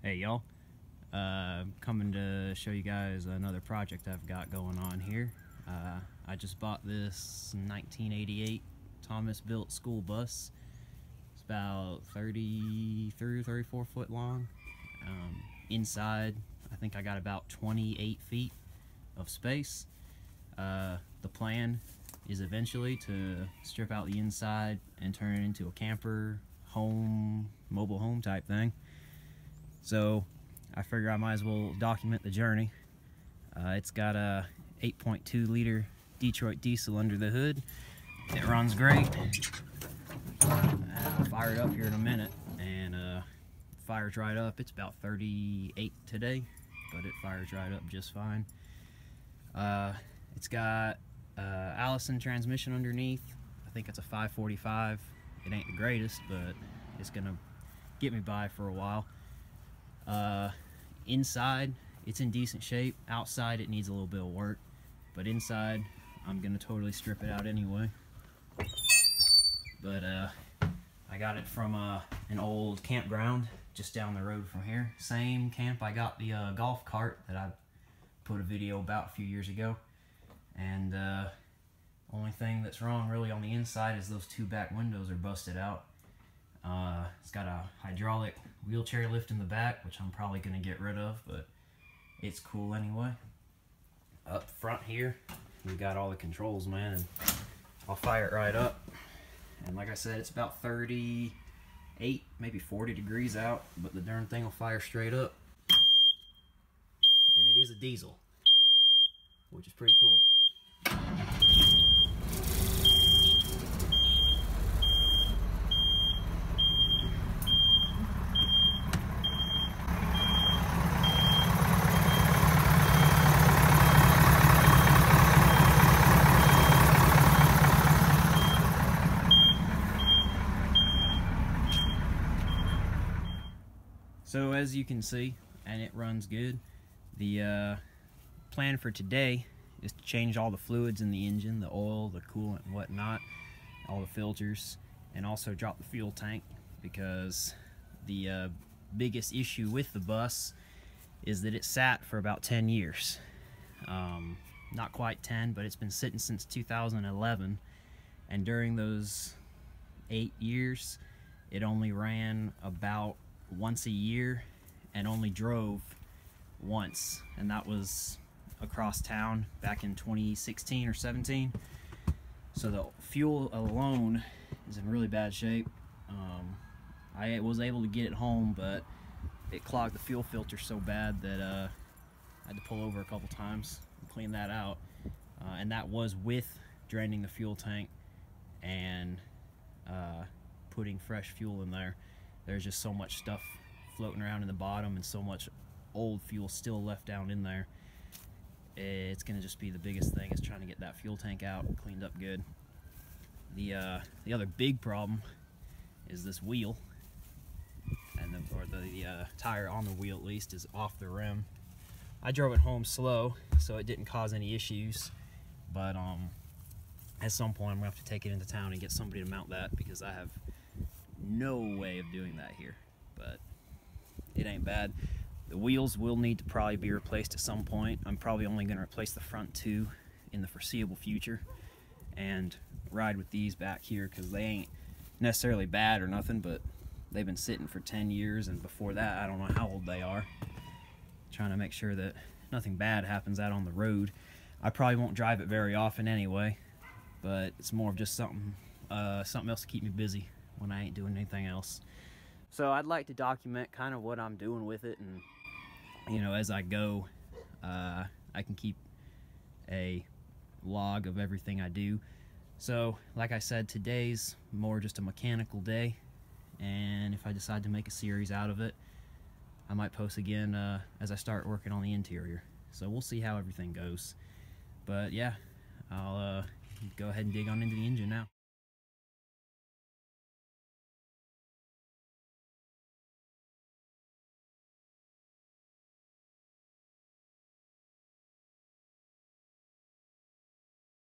Hey y'all, coming to show you guys another project I've got going on here. I just bought this 1988 Thomas built school bus. It's about 34 foot long. Inside I think I got about 28 feet of space. The plan is eventually to strip out the inside and turn it into a camper, mobile home type thing. So I figure I might as well document the journey. It's got a 8.2 liter Detroit diesel under the hood. It runs great. I'll fire it up here in a minute, and fires right up. It's about 38 today, but it fires right up just fine. It's got Allison transmission underneath. I think it's a 545. It ain't the greatest, but it's gonna get me by for a while. Inside it's in decent shape. Outside it needs a little bit of work, but inside I'm gonna totally strip it out anyway. But I got it from an old campground just down the road from here. Same camp I got the golf cart that I put a video about a few years ago. And only thing that's wrong really on the inside is those two back windows are busted out. It's got a hydraulic wheelchair lift in the back, which I'm probably going to get rid of, but it's cool anyway. Up front here, we got all the controls, man, and I'll fire it right up. And like I said, it's about 38, maybe 40 degrees out, but the darn thing will fire straight up. And it is a diesel, which is pretty cool. So as you can see, and it runs good, the plan for today is to change all the fluids in the engine, the oil, the coolant and whatnot, all the filters, and also drop the fuel tank, because the biggest issue with the bus is that it sat for about 10 years. Not quite 10, but it's been sitting since 2011, and during those 8 years it only ran about once a year and only drove once, and that was across town back in 2016 or 17. So the fuel alone is in really bad shape. I was able to get it home, but it clogged the fuel filter so bad that I had to pull over a couple times and clean that out, and that was with draining the fuel tank and putting fresh fuel in there. There's just so much stuff floating around in the bottom and so much old fuel still left down in there. It's gonna just be the biggest thing, is trying to get that fuel tank out and cleaned up good. The other big problem is this wheel, and the tire on the wheel at least is off the rim. I drove it home slow, so it didn't cause any issues, but at some point I'm gonna have to take it into town and get somebody to mount that, because I have no way of doing that here. But it ain't bad. The wheels will need to probably be replaced at some point. I'm probably only going to replace the front two in the foreseeable future and ride with these back here, because they ain't necessarily bad or nothing, but they've been sitting for 10 years, and before that I don't know how old they are. Trying to make sure that nothing bad happens out on the road. I probably won't drive it very often anyway, but it's more of just something else to keep me busy when I ain't doing anything else. So I'd like to document kind of what I'm doing with it, and you know, as I go, I can keep a log of everything I do. So like I said, today's more just a mechanical day, and if I decide to make a series out of it, I might post again as I start working on the interior. So we'll see how everything goes. But yeah, I'll go ahead and dig on into the engine now.